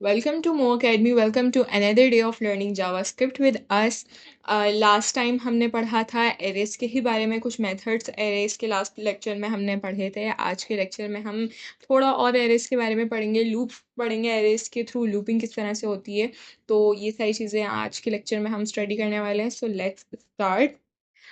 Welcome to Mo Academy. Welcome to another day of learning JavaScript with us. Last time हमने पढ़ा था arrays के ही बारे में, कुछ मेथड्स एरेस के लास्ट लेक्चर में हमने पढ़े थे। आज के लेक्चर में हम थोड़ा और एरेस के बारे में पढ़ेंगे, लूप्स पढ़ेंगे, एरेस के थ्रू लूपिंग किस तरह से होती है। तो ये सारी चीज़ें आज के लेक्चर में हम स्टडी करने वाले हैं। So let's start.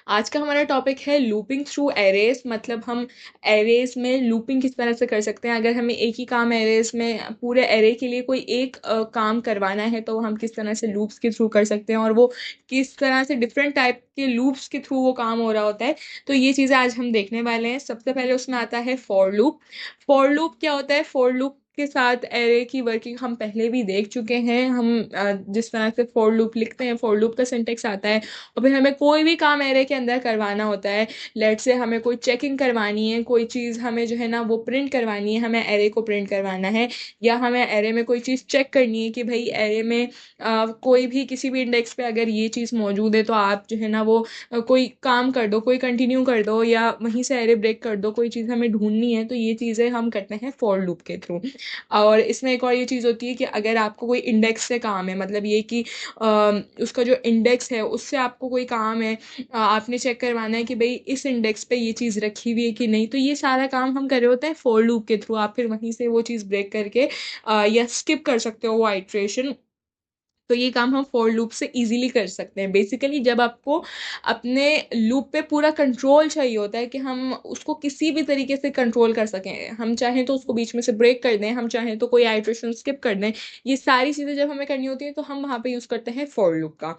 आज का हमारा टॉपिक है लूपिंग थ्रू एरेस, मतलब हम एरेस में लूपिंग किस तरह से कर सकते हैं। अगर हमें एक ही काम एरेस में पूरे एरे के लिए कोई एक काम करवाना है तो हम किस तरह से लूप्स के थ्रू कर सकते हैं और वो किस तरह से डिफरेंट टाइप के लूप्स के थ्रू वो काम हो रहा होता है। तो ये चीज़ें आज हम देखने वाले हैं। सबसे पहले उसमें आता है फॉर लूप। फॉर लूप क्या होता है? फॉर लूप के साथ एरे की वर्किंग हम पहले भी देख चुके हैं। हम जिस तरह से फॉर लूप लिखते हैं, फॉर लूप का सिंटेक्स आता है और फिर हमें कोई भी काम एरे के अंदर करवाना होता है। लेट से हमें कोई चेकिंग करवानी है, कोई चीज़ हमें जो है ना वो प्रिंट करवानी है, हमें एरे को प्रिंट करवाना है, या हमें एरे में कोई चीज़ चेक करनी है कि भाई एरे में कोई भी किसी भी इंडेक्स पे अगर ये चीज़ मौजूद है तो आप जो है ना वो कोई काम कर दो, कोई कंटिन्यू कर दो, या वहीं से एरे ब्रेक कर दो। कोई चीज़ हमें ढूंढनी है तो ये चीज़ें हम करते हैं फॉर लूप के थ्रू। और इसमें एक और ये चीज़ होती है कि अगर आपको कोई इंडेक्स से काम है, मतलब ये कि उसका जो इंडेक्स है उससे आपको कोई काम है, आपने चेक करवाना है कि भाई इस इंडेक्स पे ये चीज़ रखी हुई है कि नहीं, तो ये सारा काम हम कर रहे होते हैं फॉर लूप के थ्रू। आप फिर वहीं से वो चीज़ ब्रेक करके या स्किप कर सकते हो वो आइट्रेशन। तो ये काम हम फॉर लूप से इजीली कर सकते हैं। बेसिकली जब आपको अपने लूप पे पूरा कंट्रोल चाहिए होता है कि हम उसको किसी भी तरीके से कंट्रोल कर सकें, हम चाहें तो उसको बीच में से ब्रेक कर दें, हम चाहें तो कोई आइट्रेशन स्किप कर दें, ये सारी चीज़ें जब हमें करनी होती है तो हम वहाँ पे यूज़ करते हैं फॉर लूप का।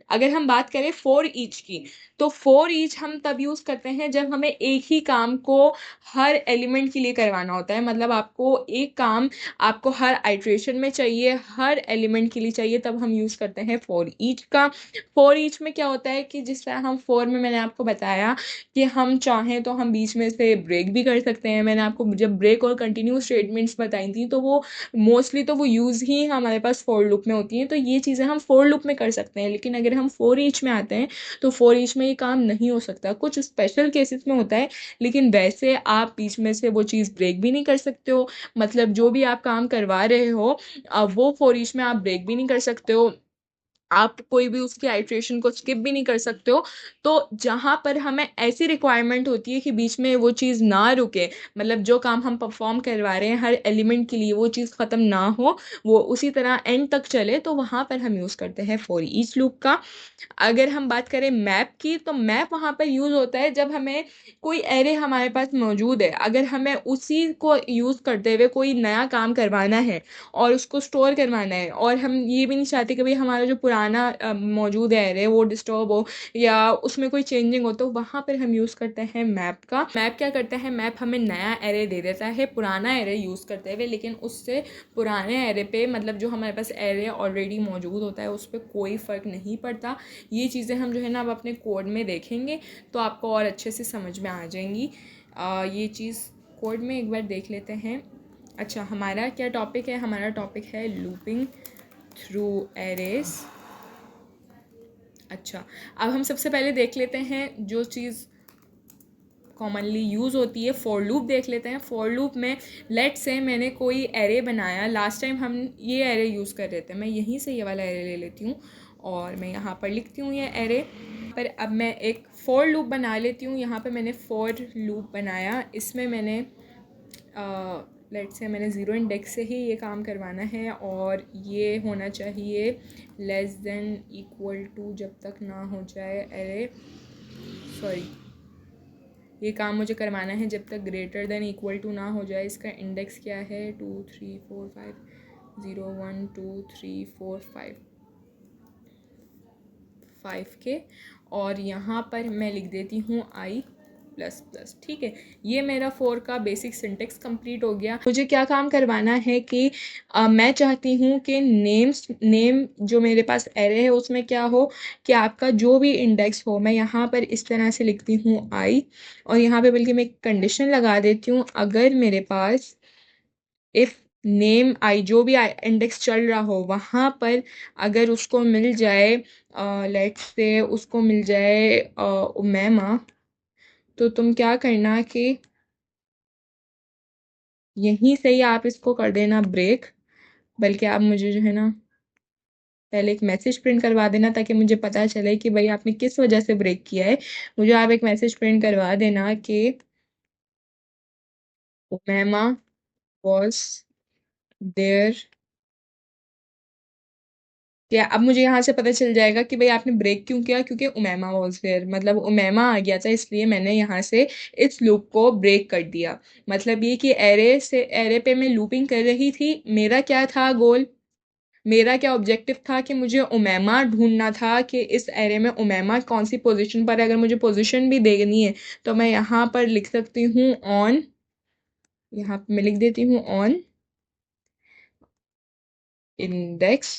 अगर हम बात करें फॉर ईच की, तो फॉर ईच हम तब यूज़ करते हैं जब हमें एक ही काम को हर एलिमेंट के लिए करवाना होता है। मतलब आपको एक काम आपको हर आइट्रेशन में चाहिए, हर एलिमेंट के लिए चाहिए, तब हम यूज़ करते हैं फॉर ईच का। फॉर ईच में क्या होता है कि जिस तरह हम फॉर में मैंने आपको बताया कि हम चाहें तो हम बीच में से ब्रेक भी कर सकते हैं। मैंने आपको जब ब्रेक और कंटिन्यू स्टेटमेंट्स बताई थी तो वो मोस्टली तो वो यूज़ ही हमारे पास फॉर लूप में होती हैं, तो ये चीज़ें हम फॉर लूप में कर सकते हैं। लेकिन अगर हम फॉर ईच में आते हैं तो फॉर ईच में ये काम नहीं हो सकता, कुछ स्पेशल केसेस में होता है, लेकिन वैसे आप बीच में से वो चीज़ ब्रेक भी नहीं कर सकते हो। मतलब जो भी आप काम करवा रहे हो वो फॉर ईच में आप ब्रेक भी नहीं कर सकते हो, आप कोई भी उसकी आइट्रेशन को स्किप भी नहीं कर सकते हो। तो जहाँ पर हमें ऐसी रिक्वायरमेंट होती है कि बीच में वो चीज़ ना रुके, मतलब जो काम हम परफॉर्म करवा रहे हैं हर एलिमेंट के लिए वो चीज़ ख़त्म ना हो, वो उसी तरह एंड तक चले, तो वहाँ पर हम यूज़ करते हैं फॉर ईच लूप का। अगर हम बात करें मैप की, तो मैप वहाँ पर यूज़ होता है जब हमें कोई एरे हमारे पास मौजूद है, अगर हमें उसी को यूज़ करते हुए कोई नया काम करवाना है और उसको स्टोर करवाना है, और हम ये भी नहीं चाहते कि भाई हमारा जो पुराना मौजूद है एरे वो डिस्टर्ब हो या उसमें कोई चेंजिंग हो, तो वहाँ पर हम यूज़ करते हैं मैप का। मैप क्या करता है? मैप हमें नया एरे दे देता है पुराना एरे यूज़ करते हुए, लेकिन उससे पुराने एरे पे, मतलब जो हमारे पास एरे ऑलरेडी मौजूद होता है उस पर कोई फ़र्क नहीं पड़ता। ये चीज़ें हम जो है ना अब अपने कोड में देखेंगे तो आपको और अच्छे से समझ में आ जाएंगी। ये चीज़ कोड में एक बार देख लेते हैं। अच्छा, हमारा क्या टॉपिक है? हमारा टॉपिक है लूपिंग थ्रू एरेस। अच्छा, अब हम सबसे पहले देख लेते हैं जो चीज़ कॉमनली यूज़ होती है, फॉर लूप देख लेते हैं। फॉर लूप में लेट से मैंने कोई एरे बनाया, लास्ट टाइम हम ये एरे यूज़ कर रहे थे, मैं यहीं से ये वाला एरे ले लेती हूँ और मैं यहाँ पर लिखती हूँ ये एरे पर। अब मैं एक फॉर लूप बना लेती हूँ। यहाँ पे मैंने फॉर लूप बनाया, इसमें मैंने लेट से मैंने ज़ीरो इंडेक्स से ही ये काम करवाना है और ये होना चाहिए लेस देन इक्वल टू जब तक ना हो जाए एरे, सॉरी, ये काम मुझे करवाना है जब तक ग्रेटर देन इक्वल टू ना हो जाए। इसका इंडेक्स क्या है? 2 3 4 5 0 1 2 3 4 5 5 के, और यहाँ पर मैं लिख देती हूँ आई प्लस प्लस। ठीक है, ये मेरा फॉर का बेसिक सिंटेक्स कंप्लीट हो गया। मुझे क्या काम करवाना है कि मैं चाहती हूँ कि नेम जो मेरे पास एरे है उसमें क्या हो कि आपका जो भी इंडेक्स हो, मैं यहाँ पर इस तरह से लिखती हूँ आई, और यहाँ पे बल्कि मैं एक कंडीशन लगा देती हूँ, अगर मेरे पास इफ़ नेम आई जो भी इंडेक्स चल रहा हो वहाँ पर अगर उसको मिल जाए, लेट्स से उसको मिल जाए उमैमा, तो तुम क्या करना कि यहीं से ही आप इसको कर देना ब्रेक, बल्कि आप मुझे जो है ना पहले एक मैसेज प्रिंट करवा देना, ताकि मुझे पता चले कि भाई आपने किस वजह से ब्रेक किया है। मुझे आप एक मैसेज प्रिंट करवा देना कि उमैमा वॉज देयर। क्या अब मुझे यहाँ से पता चल जाएगा कि भाई आपने ब्रेक क्यों किया, क्योंकि उमैमा वॉज देयर, मतलब उमैमा आ गया था, इसलिए मैंने यहाँ से इस लूप को ब्रेक कर दिया। मतलब ये कि एरे पे मैं लूपिंग कर रही थी। मेरा क्या था गोल, मेरा क्या ऑब्जेक्टिव था कि मुझे उमैमा ढूंढना था कि इस एरे में उमैमा कौन सी पोजीशन पर है। अगर मुझे पोजीशन भी देखनी है तो मैं यहाँ पर लिख सकती हूँ ऑन, यहाँ पे मैं लिख देती हूँ ऑन इंडेक्स।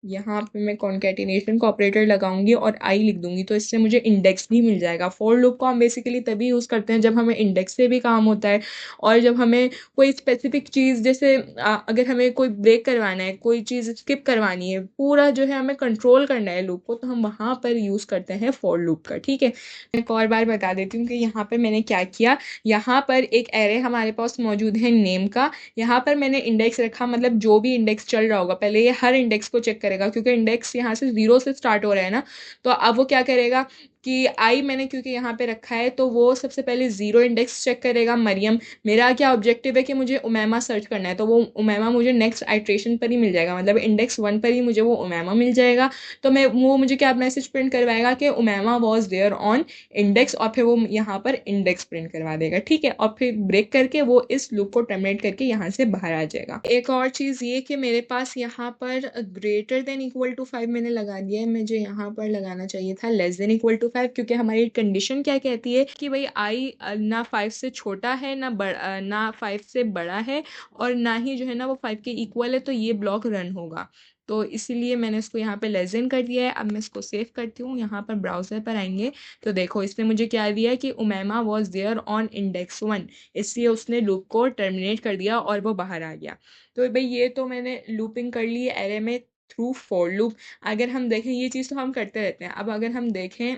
यहाँ पे मैं कॉन्केटिनेशन का ऑपरेटर लगाऊंगी और आई लिख दूंगी, तो इससे मुझे इंडेक्स भी मिल जाएगा। फॉर लूप को हम बेसिकली तभी यूज़ करते हैं जब हमें इंडेक्स से भी काम होता है, और जब हमें कोई स्पेसिफिक चीज़, जैसे अगर हमें कोई ब्रेक करवाना है, कोई चीज़ स्किप करवानी है, पूरा जो है हमें कंट्रोल करना है लूप को, तो हम वहाँ पर यूज़ करते हैं फॉर लूप का। ठीक है, मैं एक और बार बता देती हूँ कि यहाँ पर मैंने क्या किया। यहाँ पर एक एरे हमारे पास मौजूद है नेम का। यहाँ पर मैंने इंडेक्स रखा, मतलब जो भी इंडेक्स चल रहा होगा पहले ये हर इंडेक्स को चेक करेगा, क्योंकि इंडेक्स यहाँ से 0 से स्टार्ट हो रहा है ना। तो अब वो क्या करेगा कि आई मैंने क्योंकि यहाँ पे रखा है, तो वो सबसे पहले 0 इंडेक्स चेक करेगा मरियम। मेरा क्या ऑब्जेक्टिव है कि मुझे उमैमा सर्च करना है, तो वो उमैमा मुझे नेक्स्ट आइट्रेशन पर ही मिल जाएगा, मतलब इंडेक्स 1 पर ही मुझे वो उमैमा मिल जाएगा। तो मैं वो मुझे क्या मैसेज प्रिंट करवाएगा कि Umaima was there on index, और फिर वो यहाँ पर इंडेक्स प्रिंट करवा देगा। ठीक है, और फिर ब्रेक करके वो इस लूप को टर्मिनेट करके यहाँ से बाहर आ जाएगा। एक और चीज़ ये कि मेरे पास यहाँ पर ग्रेटर देन इक्वल टू 5 मैंने लगा दिया है, मुझे यहाँ पर लगाना चाहिए था लेस देन इक्वल टू 5, क्योंकि हमारी कंडीशन क्या कहती है कि भाई आई ना 5 से छोटा है, ना बड़ा, ना 5 से बड़ा है, और ना ही जो है ना वो 5 के इक्वल है, तो ये ब्लॉक रन होगा। तो इसीलिए मैंने इसको यहाँ पे लेस देन कर दिया है। अब मैं इसको सेव करती हूँ, यहाँ पर ब्राउज़र पर आएंगे तो देखो इसने मुझे क्या दिया है कि Umaima was there on index 1, इसलिए उसने लूप को टर्मिनेट कर दिया और वो बाहर आ गया। तो भाई ये तो मैंने लूपिंग कर ली एरे में थ्रू फॉर लूप। अगर हम देखें, ये चीज़ तो हम करते रहते हैं, अब अगर हम देखें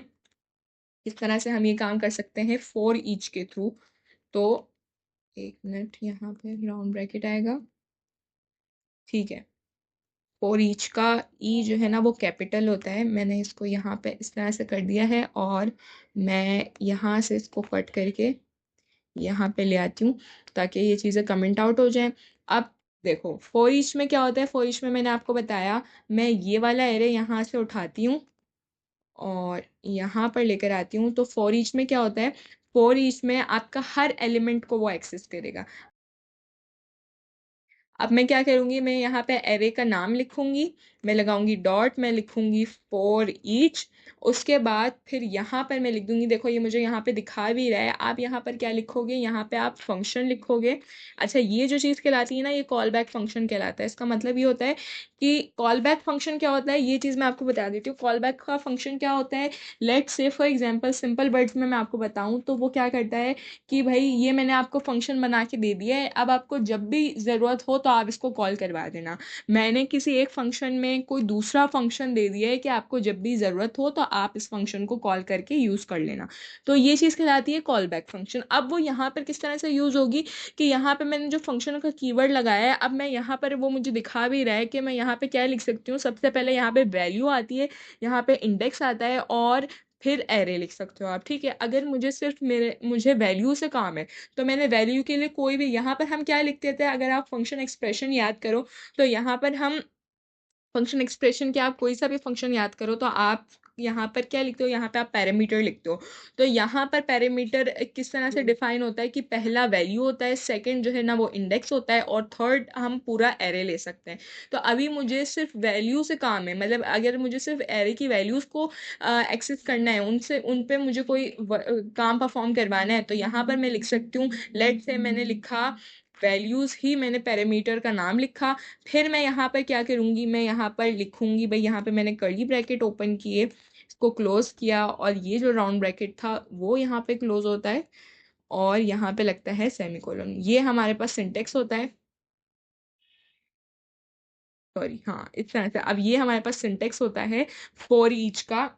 किस तरह से हम ये काम कर सकते हैं फॉर ईच के थ्रू, तो एक मिनट, यहाँ पे राउंड ब्रैकेट आएगा। ठीक है, फॉर ईच का ई जो है ना वो कैपिटल होता है। मैंने इसको यहाँ पे इस तरह से कर दिया है, और मैं यहाँ से इसको कट करके यहाँ पे ले आती हूँ, ताकि ये चीज़ें कमेंट आउट हो जाएं। अब देखो फॉर ईच में क्या होता है, फॉर ईच में मैंने आपको बताया, मैं ये वाला एरे यहाँ से उठाती हूँ और यहाँ पर लेकर आती हूँ। तो फॉर ईच में क्या होता है, फॉर ईच में आपका हर एलिमेंट को वो एक्सेस करेगा। अब मैं क्या करूँगी, मैं यहाँ पे एरे का नाम लिखूंगी, मैं लगाऊंगी डॉट, मैं लिखूंगी फॉर ईच। उसके बाद फिर यहाँ पर मैं लिख दूंगी, देखो ये मुझे यहाँ पे दिखा भी रहा है। आप यहाँ पर क्या लिखोगे, यहाँ पे आप फंक्शन लिखोगे। अच्छा, ये जो चीज़ कहलाती है ना, ये कॉल बैक फंक्शन कहलाता है। इसका मतलब ये होता है कि कॉल बैक फंक्शन क्या होता है, ये चीज़ मैं आपको बता देती हूँ। कॉल बैक का फंक्शन क्या होता है, लेट से फॉर एग्जाम्पल सिंपल वर्ड्स में मैं आपको बताऊँ तो वो क्या करता है कि भाई ये मैंने आपको फंक्शन बना के दे दिया है, अब आपको जब भी ज़रूरत हो तो आप इसको कॉल करवा देना। मैंने किसी एक फंक्शन में कोई दूसरा फंक्शन दे दिया है कि आपको जब भी ज़रूरत हो तो आप इस फंक्शन को कॉल करके यूज़ कर लेना। तो ये चीज़ कहलाती है कॉल बैक फंक्शन। अब वो यहाँ पर किस तरह से यूज़ होगी कि यहाँ पे मैंने जो फंक्शन का कीवर्ड लगाया है, अब मैं यहाँ पर वो मुझे दिखा भी रहा है कि मैं यहाँ पे क्या लिख सकती हूँ। सबसे पहले यहाँ पे वैल्यू आती है, यहाँ पे इंडेक्स आता है, और फिर एरे लिख सकते हो आप। ठीक है, अगर मुझे सिर्फ मुझे वैल्यू से काम है तो मैंने वैल्यू के लिए कोई भी, यहाँ पर हम क्या लिखते थे, अगर आप फंक्शन एक्सप्रेशन याद करो तो यहाँ पर हम फंक्शन एक्सप्रेशन के, आप कोई सा भी फंक्शन याद करो तो आप यहाँ पर क्या लिखते हो, यहाँ पे आप पैरामीटर लिखते हो। तो यहाँ पर पैरामीटर किस तरह से डिफाइन होता है कि पहला वैल्यू होता है, सेकंड जो है ना वो इंडेक्स होता है, और थर्ड हम पूरा एरे ले सकते हैं। तो अभी मुझे सिर्फ वैल्यू से काम है, मतलब अगर मुझे सिर्फ एरे की वैल्यूज़ को एक्सेस करना है, उनसे उन पे मुझे कोई काम परफॉर्म करवाना है, तो यहाँ पर मैं लिख सकती हूँ, लेट से मैंने लिखा वैल्यूज़ ही, मैंने पैरामीटर का नाम लिखा। फिर मैं यहाँ पर क्या करूँगी, मैं यहाँ पर लिखूँगी, भाई यहाँ पे मैंने कर्ली ब्रैकेट ओपन किए, इसको क्लोज किया, और ये जो राउंड ब्रैकेट था वो यहाँ पे क्लोज होता है, और यहाँ पे लगता है सेमीकोलन। ये हमारे पास सिंटेक्स होता है, सॉरी हाँ, इस तरह से। अब ये हमारे पास सिंटेक्स होता है फॉर ईच का।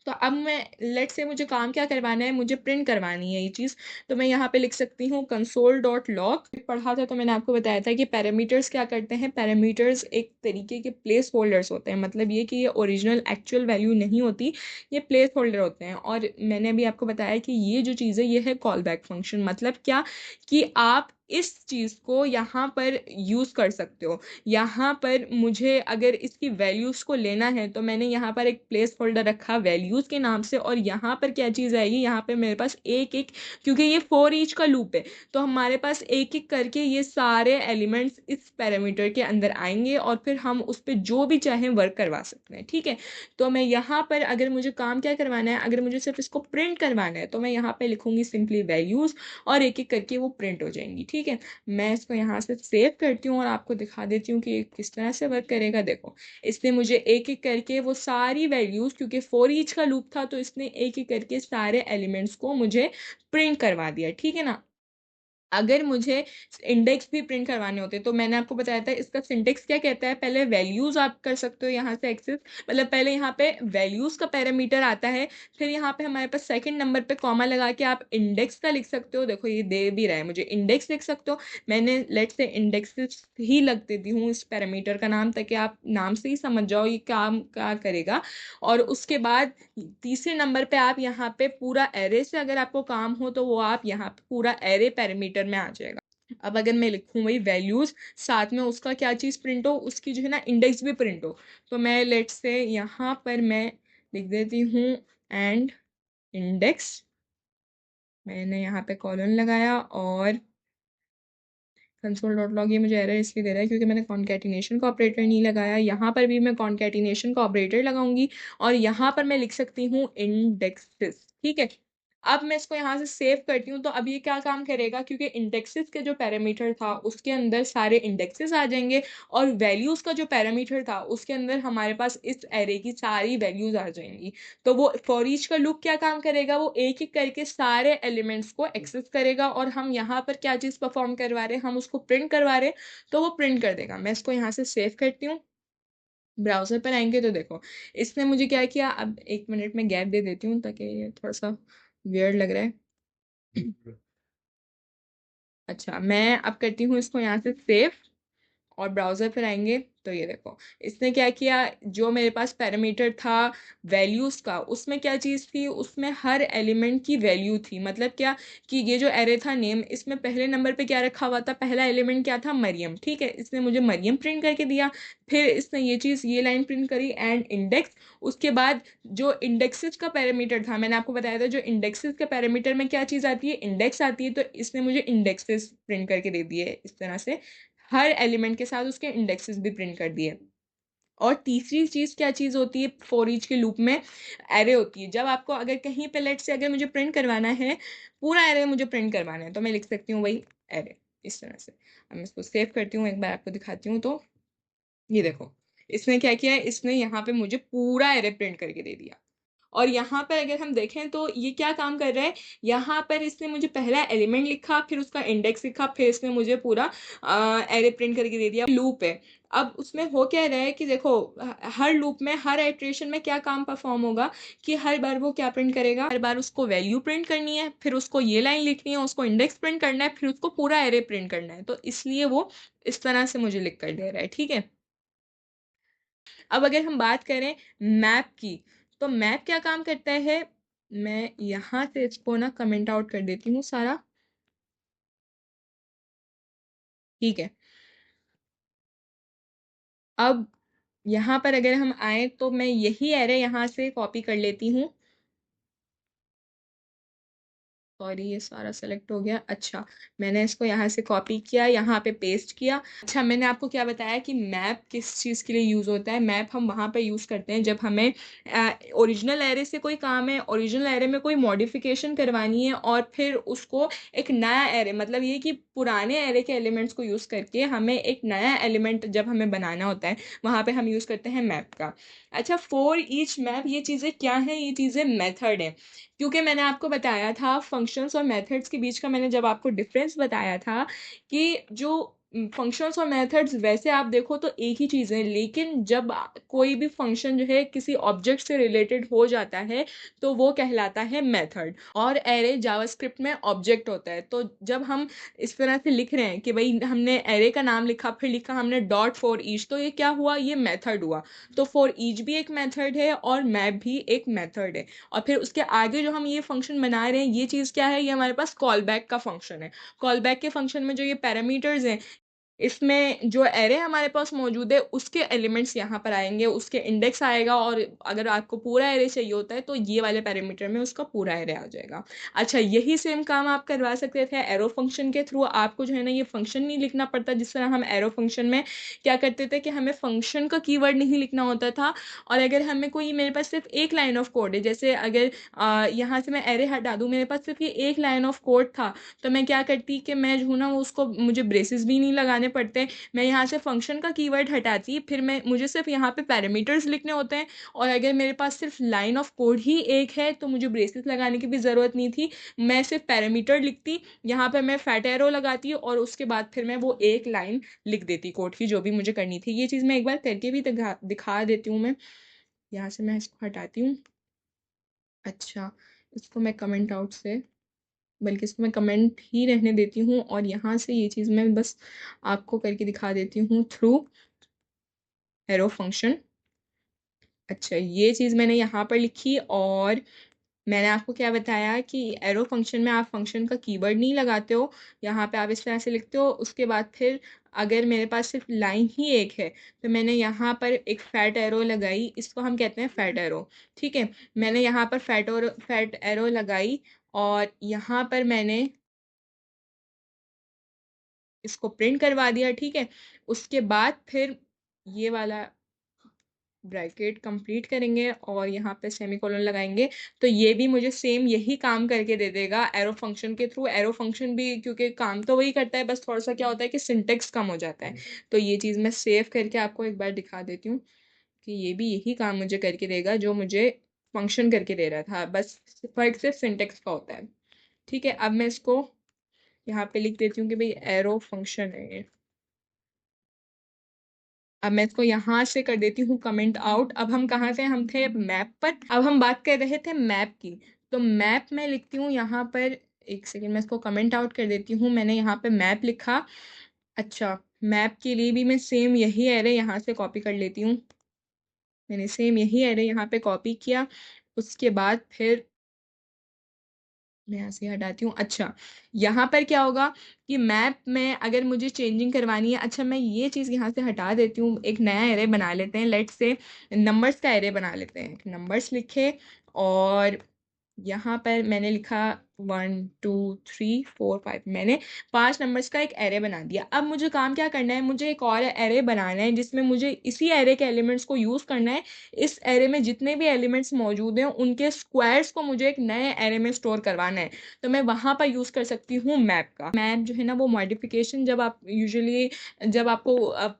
तो अब मैं लेट्स से मुझे काम क्या करवाना है, मुझे प्रिंट करवानी है ये चीज़। तो मैं यहाँ पे लिख सकती हूँ कंसोल डॉट लॉग। पढ़ा था तो मैंने आपको बताया था कि पैरामीटर्स क्या करते हैं। पैरामीटर्स एक तरीके के प्लेस होल्डर्स होते हैं, मतलब ये कि ये ओरिजिनल एक्चुअल वैल्यू नहीं होती, ये प्लेस होल्डर होते हैं। और मैंने अभी आपको बताया कि ये जो चीज़ है ये है कॉल बैक फंक्शन। मतलब क्या कि आप इस चीज़ को यहाँ पर यूज़ कर सकते हो। यहाँ पर मुझे अगर इसकी वैल्यूज़ को लेना है तो मैंने यहाँ पर एक प्लेस होल्डर रखा वैल्यूज़ के नाम से, और यहाँ पर क्या चीज़ आएगी, यहाँ पे मेरे पास एक एक, क्योंकि ये फॉर ईच का लूप है तो हमारे पास एक एक करके ये सारे एलिमेंट्स इस पैरामीटर के अंदर आएंगे और फिर हम उस पर जो भी चाहें वर्क करवा सकते हैं। ठीक है, तो मैं यहाँ पर अगर मुझे काम क्या करवाना है, अगर मुझे सिर्फ इसको प्रिंट करवाना है तो मैं यहाँ पे लिखूंगी सिंपली वैल्यूज़, और एक एक करके वो प्रिंट हो जाएंगी। ठीक है, मैं इसको यहाँ से सेव करती हूँ और आपको दिखा देती हूँ कि ये किस तरह से वर्क करेगा। देखो, इसने मुझे एक एक करके वो सारी वैल्यूज, क्योंकि फॉर ईच का लूप था तो इसने एक एक करके सारे एलिमेंट्स को मुझे प्रिंट करवा दिया। ठीक है ना। अगर मुझे इंडेक्स भी प्रिंट करवाने होते तो मैंने आपको बताया था इसका सिंटेक्स क्या कहता है। पहले वैल्यूज आप कर सकते हो यहाँ से एक्सेस, मतलब पहले यहाँ पे वैल्यूज का पैरामीटर आता है, फिर यहाँ पे हमारे पास सेकंड नंबर पे कॉमा लगा के आप इंडेक्स का लिख सकते हो। देखो ये दे भी रहा है मुझे, इंडेक्स लिख सकते हो। मैंने लेट से इंडेक्स ही लग देती हूँ इस पैरामीटर का नाम, ताकि आप नाम से ही समझ जाओ ये काम क्या करेगा। और उसके बाद तीसरे नंबर पे आप यहाँ पे पूरा एरे से अगर आपको काम हो तो वो आप यहाँ पे पूरा एरे पैरामीटर में आ जाएगा। अब अगर मैं लिखूँ वही वैल्यूज, साथ में उसका क्या चीज़ प्रिंट हो, उसकी जो है ना इंडेक्स भी प्रिंट हो, तो मैं लेट से यहाँ पर मैं लिख देती हूँ एंड इंडेक्स। मैंने यहाँ पे कॉलन लगाया और कंसोल डॉट लॉग। ये मुझे एरर इसलिए दे रहा है क्योंकि मैंने कॉन्कैटिनेशन का ऑपरेटर नहीं लगाया। यहाँ पर भी मैं कॉन्कैटिनेशन का ऑपरेटर लगाऊंगी और यहाँ पर मैं लिख सकती हूँ इंडेक्सेस। ठीक है, अब मैं इसको यहाँ से सेव करती हूँ। तो अब ये क्या काम करेगा, क्योंकि इंडेक्सेस के जो पैरामीटर था उसके अंदर सारे इंडेक्सेस आ जाएंगे, और वैल्यूज का जो पैरामीटर था उसके अंदर हमारे पास इस एरे की सारी वैल्यूज आ जाएंगी। तो वो फॉर ईच का लूप क्या काम करेगा, वो एक एक करके सारे एलिमेंट्स को एक्सेस करेगा, और हम यहाँ पर क्या चीज़ परफॉर्म करवा रहे हैं, हम उसको प्रिंट करवा रहे हैं तो वो प्रिंट कर देगा। मैं इसको यहाँ से सेव करती हूँ। ब्राउजर पर आएंगे तो देखो इसने मुझे क्या किया। अब 1 मिनट में गैप दे देती हूँ ताकि ये थोड़ा सा वियर्ड लग रहा है। अच्छा, मैं अब करती हूँ इसको यहाँ से सेव और ब्राउज़र पर आएंगे तो ये देखो इसने क्या किया। जो मेरे पास पैरामीटर था वैल्यूज़ का, उसमें क्या चीज़ थी, उसमें हर एलिमेंट की वैल्यू थी। मतलब क्या कि ये जो एरे था नेम, इसमें पहले नंबर पे क्या रखा हुआ था, पहला एलिमेंट क्या था, मरियम। ठीक है, इसने मुझे मरियम प्रिंट करके दिया। फिर इसने ये चीज़ ये लाइन प्रिंट करी एंड इंडेक्स। उसके बाद जो इंडेक्सेस का पैरामीटर था, मैंने आपको बताया था जो इंडेक्सेस के पैरामीटर में क्या चीज़ आती है, इंडेक्स आती है, तो इसने मुझे इंडेक्सेस प्रिंट करके दे दिए इस तरह से। हर एलिमेंट के साथ उसके इंडेक्सेस भी प्रिंट कर दिए। और तीसरी चीज़ क्या चीज़ होती है फॉर ईच के लूप में, एरे होती है। जब आपको अगर कहीं पे लेट से अगर मुझे प्रिंट करवाना है, पूरा एरे मुझे प्रिंट करवाना है, तो मैं लिख सकती हूँ वही एरे इस तरह से। अब मैं इसको सेव करती हूँ, एक बार आपको दिखाती हूँ। तो ये देखो इसने क्या किया है, इसने यहाँ पे मुझे पूरा एरे प्रिंट करके दे दिया। और यहाँ पर अगर हम देखें तो ये क्या काम कर रहा है, यहाँ पर इसने मुझे पहला एलिमेंट लिखा, फिर उसका इंडेक्स लिखा, फिर इसने मुझे पूरा एरे प्रिंट करके दे दिया। लूप है, अब उसमें हो क्या रहा है कि देखो हर लूप में हर इटरेशन में क्या काम परफॉर्म होगा कि हर बार वो क्या प्रिंट करेगा, हर बार उसको वैल्यू प्रिंट करनी है, फिर उसको ये लाइन लिखनी है, उसको इंडेक्स प्रिंट करना है, फिर उसको पूरा एरे प्रिंट करना है। तो इसलिए वो इस तरह से मुझे लिख कर दे रहा है। ठीक है, अब अगर हम बात करें मैप की, तो मैप क्या काम करता है, मैं यहाँ से इसको ना कमेंट आउट कर देती हूँ सारा। ठीक है, अब यहाँ पर अगर हम आए तो मैं यही एरे यहाँ से कॉपी कर लेती हूँ। सॉरी, ये सारा सेलेक्ट हो गया। अच्छा, मैंने इसको यहाँ से कॉपी किया, यहाँ पे पेस्ट किया। अच्छा, मैंने आपको क्या बताया कि मैप किस चीज़ के लिए यूज़ होता है। मैप हम वहाँ पे यूज़ करते हैं जब हमें ओरिजिनल एरे से कोई काम है, ओरिजिनल एरे में कोई मॉडिफिकेशन करवानी है, और फिर उसको एक नया एरे, मतलब ये कि पुराने एरे के एलिमेंट्स को यूज़ करके हमें एक नया एलिमेंट जब हमें बनाना होता है, वहाँ पे हम यूज़ करते हैं मैप का। अच्छा, फॉर ईच मैप ये चीज़ें क्या हैं, ये चीज़ें मेथड है। क्योंकि मैंने आपको बताया था फंक्शंस और मेथड्स के बीच का, मैंने जब आपको डिफरेंस बताया था कि जो फंक्शंस और मेथड्स वैसे आप देखो तो एक ही चीज़ है, लेकिन जब कोई भी फंक्शन जो है किसी ऑब्जेक्ट से रिलेटेड हो जाता है तो वो कहलाता है मेथड। और एरे जावास्क्रिप्ट में ऑब्जेक्ट होता है। तो जब हम इस तरह से लिख रहे हैं कि भाई हमने एरे का नाम लिखा, फिर लिखा हमने डॉट फॉर ईच, तो ये क्या हुआ, ये मेथड हुआ। तो फॉर ईच भी एक मेथड है और मैप भी एक मेथड है। और फिर उसके आगे जो हम ये फंक्शन बना रहे हैं, ये चीज़ क्या है, ये हमारे पास कॉल बैक का फंक्शन है। कॉल बैक के फंक्शन में जो ये पैरामीटर्स हैं, इसमें जो एरे हमारे पास मौजूद है उसके एलिमेंट्स यहाँ पर आएंगे, उसके इंडेक्स आएगा, और अगर आपको पूरा एरे चाहिए होता है तो ये वाले पैरामीटर में उसका पूरा एरे आ जाएगा। अच्छा, यही सेम काम आप करवा सकते थे एरो फंक्शन के थ्रू। आपको जो है ना ये फंक्शन नहीं लिखना पड़ता, जिस तरह हम एरो फंक्शन में क्या करते थे कि हमें फंक्शन का कीवर्ड नहीं लिखना होता था। और अगर हमें कोई, मेरे पास सिर्फ एक लाइन ऑफ कोड है, जैसे अगर यहाँ से मैं एरे हटा दूँ, मेरे पास सिर्फ ये एक लाइन ऑफ कोड था, तो मैं क्या करती कि मैं जो ना उसको, मुझे ब्रेसेस भी नहीं लगाने पड़ते, मैं यहाँ से फंक्शन का कीवर्ड हटाती, फिर मुझे सिर्फ यहाँ पे पैरामीटर्स लिखने होते हैं। और अगर मेरे पास सिर्फ लाइन ऑफ कोड ही एक है तो मुझे ब्रेसेस लगाने की भी ज़रूरत नहीं थी, मैं सिर्फ पैरामीटर लिखती, यहाँ पे मैं फैट एरो लगाती और उसके बाद फिर मैं वो एक लाइन लिख देती कोड की, जो भी मुझे करनी थी। ये चीज़ मैं एक बार करके भी दिखा देती हूँ। मैं यहाँ से मैं इसको हटाती हूँ। अच्छा, इसको मैं कमेंट आउट से, बल्कि इसको मैं कमेंट ही रहने देती हूँ, और यहाँ से ये चीज़ मैं बस आपको करके दिखा देती हूँ थ्रू एरो फंक्शन। अच्छा, ये चीज़ मैंने यहाँ पर लिखी, और मैंने आपको क्या बताया कि एरो फंक्शन में आप फंक्शन का कीवर्ड नहीं लगाते हो, यहाँ पे आप इस तरह से लिखते हो। उसके बाद फिर अगर मेरे पास सिर्फ लाइन ही एक है तो मैंने यहाँ पर एक फैट एरो लगाई, इसको हम कहते हैं फैट एरो। ठीक है, मैंने यहाँ पर फैट एरो लगाई, और यहाँ पर मैंने इसको प्रिंट करवा दिया। ठीक है, उसके बाद फिर ये वाला ब्रैकेट कंप्लीट करेंगे और यहाँ पे सेमीकोलन लगाएंगे, तो ये भी मुझे सेम यही काम करके दे देगा एरो फंक्शन के थ्रू। एरो फंक्शन भी क्योंकि काम तो वही करता है, बस थोड़ा सा क्या होता है कि सिंटेक्स कम हो जाता है। तो ये चीज़ मैं सेव करके आपको एक बार दिखा देती हूँ कि ये भी यही काम मुझे करके देगा जो मुझे फंक्शन करके दे रहा था, बस फर्क सिर्फ सिंटेक्स का होता है। ठीक है, अब मैं इसको यहाँ पे लिख देती हूँ कि भाई एरो फंक्शन है ये। अब मैं इसको यहाँ से कर देती हूँ कमेंट आउट। अब हम कहाँ थे, हम थे मैप पर। अब हम बात कर रहे थे मैप की, तो मैप में लिखती हूँ यहाँ पर, एक सेकेंड, मैं इसको कमेंट आउट कर देती हूँ। मैंने यहाँ पे मैप लिखा। अच्छा, मैप के लिए भी मैं सेम यही एरे यहाँ से कॉपी कर लेती हूँ। मैंने सेम यही एरे यहाँ पे कॉपी किया। उसके बाद फिर मैं यहाँ से हटाती हूँ। अच्छा, यहाँ पर क्या होगा कि मैप में अगर मुझे चेंजिंग करवानी है, अच्छा मैं ये चीज़ यहाँ से हटा देती हूँ, एक नया एरे बना लेते हैं, लेट्स से नंबर्स का एरे बना लेते हैं। नंबर्स लिखे, और यहाँ पर मैंने लिखा 1 2 3 4 5, मैंने 5 नंबर्स का एक एरे बना दिया। अब मुझे काम क्या करना है, मुझे एक और एरे बनाना है जिसमें मुझे इसी एरे के एलिमेंट्स को यूज़ करना है। इस एरे में जितने भी एलिमेंट्स मौजूद हैं उनके स्क्वायर्स को मुझे एक नए एरे में स्टोर करवाना है। तो मैं वहाँ पर यूज़ कर सकती हूँ मैप का। मैप जो है ना वो मॉडिफिकेशन, जब आप यूजुअली, जब आपको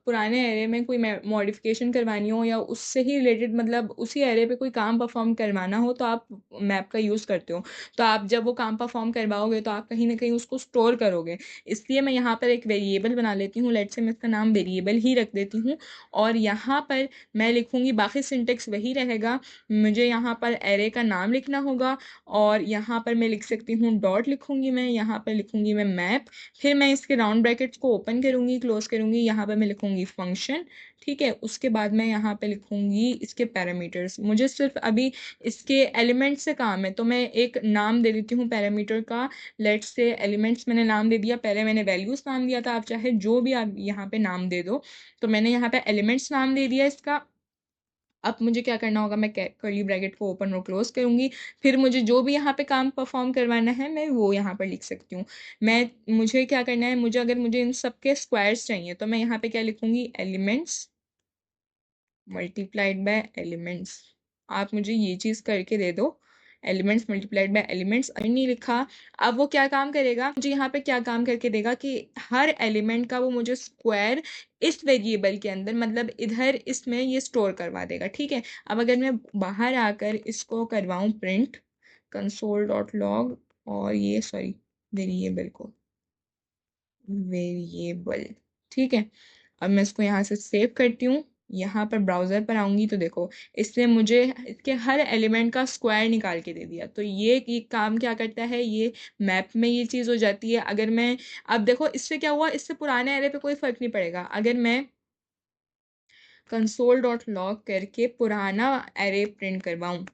पुराने एरे में कोई मॉडिफिकेशन करवानी हो या उससे ही रिलेटेड, मतलब उसी एरे पे कोई काम परफॉर्म करवाना हो, तो आप मैप का यूज़ करते हो। तो आप जब वो काम परफॉर्म करवाओगे तो आप कहीं ना कहीं उसको स्टोर करोगे। इसलिए मैं यहाँ पर एक वेरिएबल बना लेती हूँ, लेट से मैं इसका नाम वेरिएबल ही रख देती हूँ। और यहाँ पर मैं लिखूँगी, बाकी सिंटेक्स वही रहेगा। मुझे यहाँ पर एरे का नाम लिखना होगा, और यहाँ पर मैं लिख सकती हूँ डॉट लिखूँगी, मैं यहाँ पर लिखूँगी मैं मैप। फिर मैं इसके राउंड ब्रैकेट्स को ओपन करूँगी, क्लोज करूँगी, यहाँ पर मैं लिखूँगी फंक्शन। ठीक है, उसके बाद मैं यहाँ पे लिखूँगी इसके पैरामीटर्स। मुझे सिर्फ अभी इसके एलिमेंट से काम है, तो मैं एक नाम दे देती हूँ पैरामीटर का। लेट्स से एलिमेंट्स मैंने नाम दे दिया, पहले मैंने वैल्यूज नाम दिया था, आप चाहे जो भी आप यहाँ पे नाम दे दो। तो मैंने यहाँ पे एलिमेंट्स नाम दे दिया इसका। अब मुझे क्या करना होगा, मैं कर्ली ब्रैकेट को ओपन और क्लोज करूंगी। फिर मुझे जो भी यहाँ पे काम परफॉर्म करवाना है मैं वो यहाँ पर लिख सकती हूँ। मुझे क्या करना है, मुझे अगर मुझे इन सबके स्क्वायर्स चाहिए तो मैं यहाँ पे क्या लिखूंगी, एलिमेंट्स मल्टीप्लाइड बाय एलिमेंट्स। आप मुझे ये चीज़ करके दे दो, एलिमेंट्स मल्टीप्लाइड बाय एलिमेंट्स। अभी नहीं लिखा। अब वो क्या काम करेगा, मुझे यहाँ पे क्या काम करके देगा कि हर एलिमेंट का वो मुझे स्क्वायर इस वेरिएबल के अंदर, मतलब इधर इसमें ये स्टोर करवा देगा। ठीक है, अब अगर मैं बाहर आकर इसको करवाऊँ प्रिंट कंसोल डॉट लॉग, और ये सॉरी वेरिएबल को, वेरिएबल ठीक है, अब मैं इसको यहाँ से सेव करती हूँ। यहाँ पर ब्राउज़र पर आऊँगी तो देखो इसने मुझे इसके हर एलिमेंट का स्क्वायर निकाल के दे दिया। तो ये काम क्या करता है, ये मैप में ये चीज़ हो जाती है। अगर मैं अब देखो इससे क्या हुआ, इससे पुराने एरे पे कोई फ़र्क नहीं पड़ेगा। अगर मैं कंसोल डॉट लॉग करके पुराना एरे प्रिंट करवाऊँ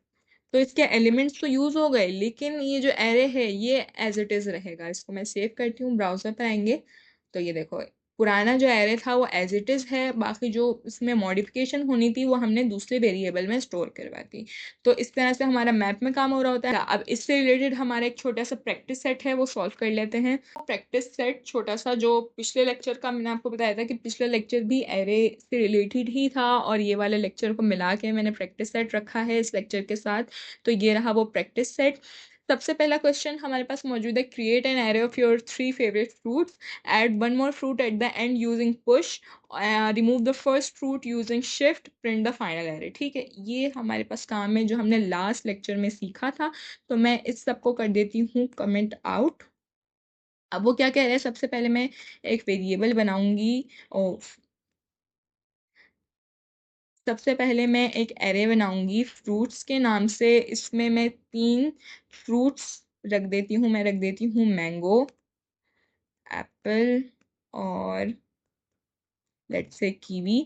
तो इसके एलिमेंट्स तो यूज़ हो गए, लेकिन ये जो एरे है ये एज इट इज़ रहेगा। इसको मैं सेव करती हूँ, ब्राउज़र पर आएंगे तो ये देखो पुराना जो एरे था वो एज इट इज़ है, बाकी जो इसमें मॉडिफिकेशन होनी थी वो हमने दूसरे वेरिएबल में स्टोर करवा दी। तो इस तरह से हमारा मैप में काम हो रहा होता है। अब इससे रिलेटेड हमारा एक छोटा सा प्रैक्टिस सेट है, वो सॉल्व कर लेते हैं। प्रैक्टिस सेट छोटा सा, जो पिछले लेक्चर का मैंने आपको बताया था कि पिछला लेक्चर भी एरे से रिलेटेड ही था, और ये वाले लेक्चर को मिला के मैंने प्रैक्टिस सेट रखा है इस लेक्चर के साथ। तो ये रहा वो प्रैक्टिस सेट। सबसे पहला क्वेश्चन हमारे पास मौजूद है, create an array of your 3 favourite fruits, add one more fruit at the end using push, remove the first fruit using shift, print the final array. ठीक है, ये हमारे पास काम है जो हमने लास्ट लेक्चर में सीखा था। तो मैं इस सबको कर देती हूँ कमेंट आउट। अब वो क्या कह रहे हैं, सबसे पहले मैं एक वेरिएबल बनाऊंगी, और सबसे पहले मैं एक एरे बनाऊंगी फ्रूट्स के नाम से। इसमें मैं 3 फ्रूट्स रख देती हूँ। मैं रख देती हूँ मैंगो, एप्पल और लेट्स से कीवी।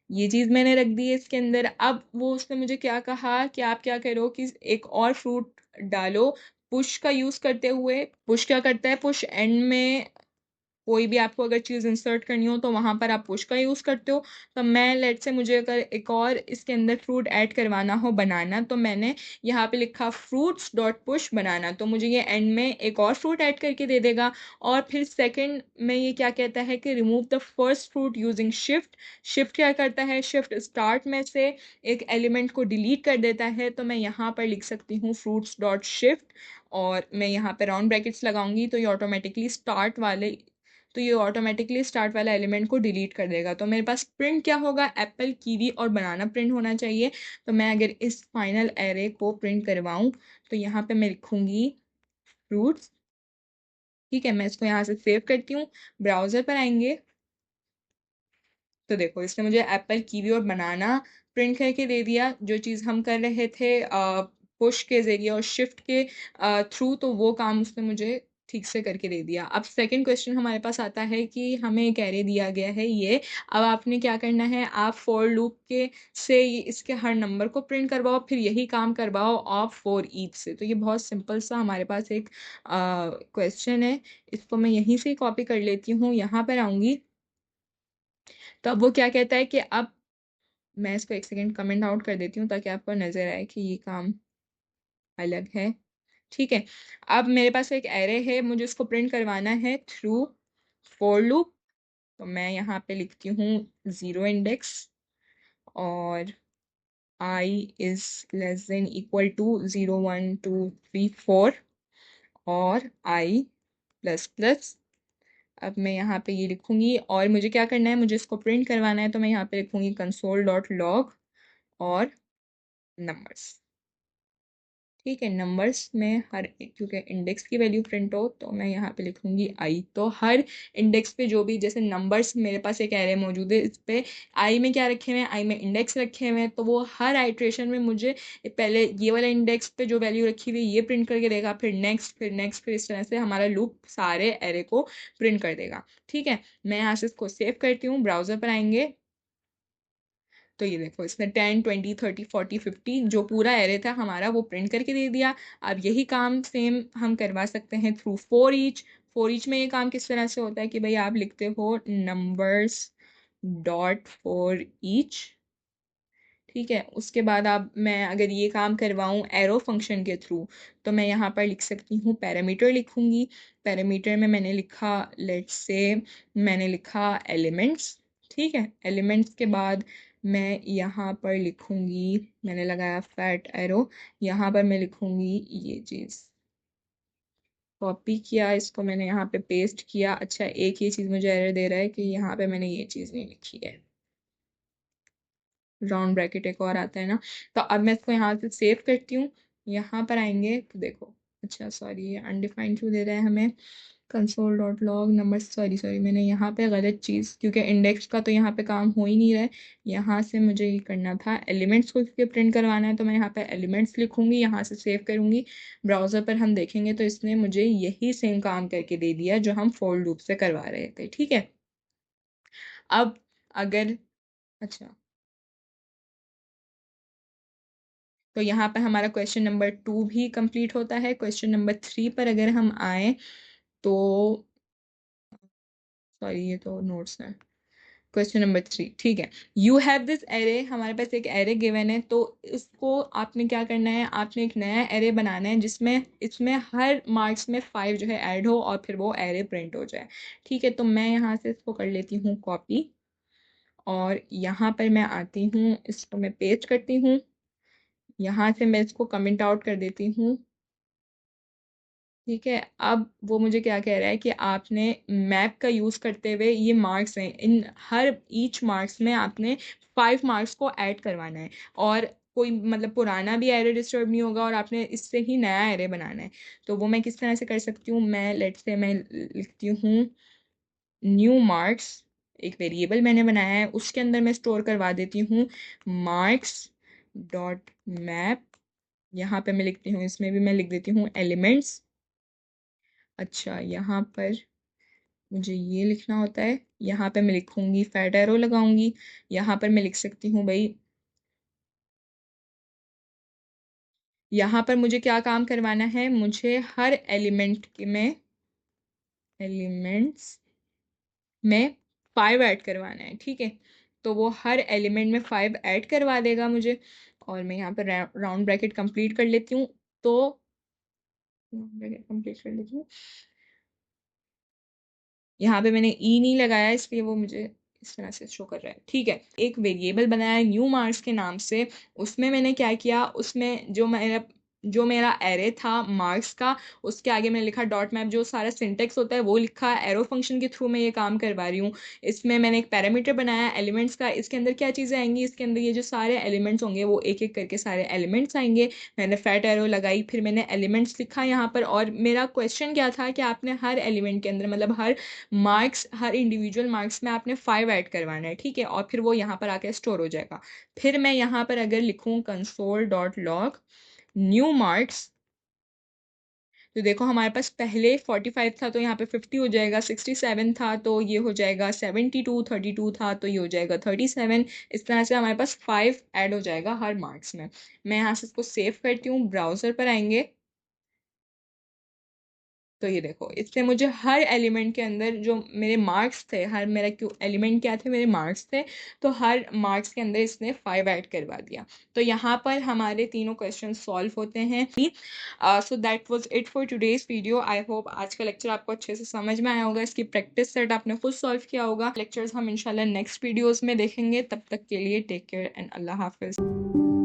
ये चीज़ मैंने रख दी है इसके अंदर। अब वो उसने मुझे क्या कहा कि आप क्या करो कि एक और फ्रूट डालो पुश का यूज़ करते हुए। पुश क्या करता है, पुश एंड में कोई भी आपको अगर चीज़ इंसर्ट करनी हो तो वहां पर आप पुश का यूज़ करते हो। तो मैं लेट से मुझे अगर एक और इसके अंदर फ्रूट ऐड करवाना हो, बनाना, तो मैंने यहाँ पे लिखा फ्रूट्स डॉट पुश बनाना, तो मुझे ये एंड में एक और फ्रूट ऐड करके दे देगा। और फिर सेकंड में ये क्या कहता है कि remove the first fruit using shift. Shift क्या करता है, शिफ्ट स्टार्ट में से एक एलिमेंट को डिलीट कर देता है। तो मैं यहाँ पर लिख सकती हूँ फ्रूट्स डॉट शिफ्ट, और मैं यहाँ पे राउंड ब्रैकेट्स लगाऊंगी तो ये ऑटोमेटिकली स्टार्ट वाला एलिमेंट को डिलीट कर देगा। तो मेरे पास प्रिंट क्या होगा, एप्पल, कीवी और बनाना प्रिंट होना चाहिए। तो मैं अगर इस फाइनल एरे को प्रिंट करवाऊं तो यहाँ पे मैं लिखूंगी फ्रूट्स। ठीक है, मैं इसको यहाँ से सेव करती हूँ, ब्राउजर पर आएंगे तो देखो इसने मुझे एप्पल, कीवी और बनाना प्रिंट करके दे दिया। जो चीज़ हम कर रहे थे पुश के जरिए और शिफ्ट के थ्रू, तो वो काम उसने मुझे ठीक से करके दे दिया। अब सेकंड क्वेश्चन हमारे पास आता है कि हमें एक एरे दिया गया है ये। अब आपने क्या करना है, आप फॉर लूप के से इसके हर नंबर को प्रिंट करवाओ, फिर यही काम करवाओ आप फॉर ईच से। तो ये बहुत सिंपल सा हमारे पास एक क्वेश्चन है। इसको मैं यहीं से कॉपी कर लेती हूँ, यहाँ पर आऊँगी तो अब वो क्या कहता है कि अब मैं इसको एक सेकेंड कमेंट आउट कर देती हूँ ताकि आपको नजर आए कि ये काम अलग है। ठीक है, अब मेरे पास एक एरे है, मुझे इसको प्रिंट करवाना है थ्रू फॉर लूप। तो मैं यहाँ पे लिखती हूँ 0 इंडेक्स और I is less than equal to 0 1 2 3 4 और I प्लस प्लस। अब मैं यहाँ पे ये लिखूंगी और मुझे क्या करना है, मुझे इसको प्रिंट करवाना है। तो मैं यहाँ पे लिखूंगी कंसोल डॉट लॉग और नंबर्स। ठीक है, नंबर्स में हर एक, क्योंकि इंडेक्स की वैल्यू प्रिंट हो तो मैं यहाँ पे लिखूंगी आई। तो हर इंडेक्स पे जो भी, जैसे नंबर्स मेरे पास एक एरे मौजूद है, इस पे आई में क्या रखे हुए हैं, आई में इंडेक्स रखे हुए हैं। तो वो हर आइट्रेशन में मुझे पहले ये वाला इंडेक्स पे जो वैल्यू रखी हुई है ये प्रिंट करके देगा, फिर नेक्स्ट, फिर नेक्स्ट, फिर इस तरह से हमारा लूप सारे एरे को प्रिंट कर देगा। ठीक है, मैं यहाँ से इसको सेव करती हूँ, ब्राउजर पर आएंगे तो ये देखो इसने 10 20 30 40 50 जो पूरा एरे था हमारा वो प्रिंट करके दे दिया। अब यही काम सेम हम करवा सकते हैं through for each. For each में ये काम किस तरह से होता है कि भाई आप लिखते हो नंबर्स डॉट फॉर ईच। ठीक है, उसके बाद आप, मैं अगर ये काम करवाऊँ एरो फंक्शन के थ्रू तो मैं यहाँ पर लिख सकती हूँ पैरामीटर लिखूंगी। पैरामीटर में मैंने लिखा लेट्स से, मैंने लिखा एलिमेंट्स। ठीक है, एलिमेंट्स के बाद मैं यहाँ पर लिखूंगी, मैंने लगाया फैट एरो, यहाँ पर मैं लिखूंगी ये चीज़। कॉपी किया इसको, मैंने यहाँ पे पेस्ट किया। अच्छा, एक ये चीज़ मुझे एरर दे रहा है कि यहाँ पे मैंने ये चीज़ नहीं लिखी है, राउंड ब्रैकेट एक और आता है ना। तो अब मैं इसको यहाँ से सेव करती हूँ, यहाँ पर आएंगे तो देखो, अच्छा सॉरी ये अनडिफाइंड क्यों दे रहा है हमें। Console dot log number, sorry मैंने यहाँ पे गलत चीज़, क्योंकि इंडेक्स का तो यहाँ पे काम हो ही नहीं रहा है। यहाँ से मुझे ये करना था एलिमेंट्स को, क्योंकि प्रिंट करवाना है, तो मैं यहाँ पे एलिमेंट्स लिखूंगी, यहाँ से सेव करूंगी। ब्राउज़र पर हम देखेंगे तो इसने मुझे यही सेम काम करके दे दिया जो हम फोर लूप से करवा रहे थे। ठीक है, अब अगर, अच्छा, तो यहाँ पर हमारा क्वेश्चन नंबर 2 भी कंप्लीट होता है। क्वेश्चन नंबर 3 पर अगर हम आए तो, सॉरी ये तो नोट्स है। क्वेश्चन नंबर 3, ठीक है। यू हैव दिस एरे, हमारे पास एक एरे गिवन है, तो इसको आपने क्या करना है, आपने एक नया एरे बनाना है जिसमें इसमें हर मार्क्स में 5 जो है ऐड हो और फिर वो एरे प्रिंट हो जाए। ठीक है, तो मैं यहाँ से इसको कर लेती हूँ कॉपी, और यहाँ पर मैं आती हूँ, इसको मैं पेस्ट करती हूँ, यहाँ से मैं इसको कमेंट आउट कर देती हूँ। ठीक है, अब वो मुझे क्या कह रहा है कि आपने मैप का यूज़ करते हुए, ये मार्क्स हैं, इन हर ईच मार्क्स में आपने 5 मार्क्स को ऐड करवाना है, और कोई मतलब पुराना भी एरे डिस्टर्ब नहीं होगा, और आपने इससे ही नया एरे बनाना है। तो वो मैं किस तरह से कर सकती हूँ, मैं लेट्स से मैं लिखती हूँ न्यू मार्क्स, एक वेरिएबल मैंने बनाया है, उसके अंदर मैं स्टोर करवा देती हूँ मार्क्स डॉट मैप। यहाँ पे मैं लिखती हूँ, इसमें भी मैं लिख देती हूँ एलिमेंट्स। अच्छा, यहाँ पर मुझे ये लिखना होता है, यहाँ पे मैं लिखूंगी, फैट एरो लगाऊंगी, यहाँ पर मैं लिख सकती हूँ भाई, यहाँ पर मुझे क्या काम करवाना है, मुझे हर एलिमेंट्स में 5 ऐड करवाना है। ठीक है, तो वो हर एलिमेंट में 5 ऐड करवा देगा मुझे, और मैं यहाँ पर राउंड ब्रैकेट कंप्लीट कर लेती हूँ, तो ब्रैकेट कंप्लीट कर लेती हूँ, यहाँ पे मैंने ई नहीं लगाया इसलिए वो मुझे इस तरह से शो कर रहा है। ठीक है, एक वेरिएबल बनाया न्यू मार्क्स के नाम से, उसमें मैंने क्या किया, उसमें जो मेरा एरे था मार्क्स का, उसके आगे मैंने लिखा डॉट मैप, जो सारा सिंटेक्स होता है वो लिखा, एरो फंक्शन के थ्रू मैं ये काम करवा रही हूँ। इसमें मैंने एक पैरामीटर बनाया एलिमेंट्स का, इसके अंदर क्या चीज़ें आएंगी, इसके अंदर ये जो सारे एलिमेंट्स होंगे वो एक एक करके सारे एलिमेंट्स आएंगे। मैंने फैट एरो लगाई, फिर मैंने एलिमेंट्स लिखा यहाँ पर, और मेरा क्वेश्चन क्या था कि आपने हर एलिमेंट के अंदर, मतलब हर इंडिविजुअल मार्क्स में आपने 5 ऐड करवाना है। ठीक है, और फिर वो यहाँ पर आके स्टोर हो जाएगा। फिर मैं यहाँ पर अगर लिखूँ console dot log new marks, तो देखो हमारे पास पहले 45 था तो यहाँ पे 50 हो जाएगा, 67 था तो ये हो जाएगा 72, 32 था तो ये हो जाएगा 37। इस तरह से हमारे पास 5 ऐड हो जाएगा हर मार्क्स में। मैं यहाँ से इसको सेव करती हूँ, ब्राउज़र पर आएंगे, तो ये देखो इससे मुझे हर एलिमेंट के अंदर जो मेरे मार्क्स थे, हर मेरा क्यों एलिमेंट क्या थे, मेरे मार्क्स थे, तो हर मार्क्स के अंदर इसने 5 ऐड करवा दिया। तो यहाँ पर हमारे तीनों क्वेश्चन सॉल्व होते हैं। So that was it for today's video. I hope आज का लेक्चर आपको अच्छे से समझ में आया होगा, इसकी प्रैक्टिस सेट आपने खुद सॉल्व किया होगा। लेक्चर्स हम इंशाल्लाह नेक्स्ट वीडियोज़ में देखेंगे, तब तक के लिए टेक केयर एंड अल्लाह हाफिज़।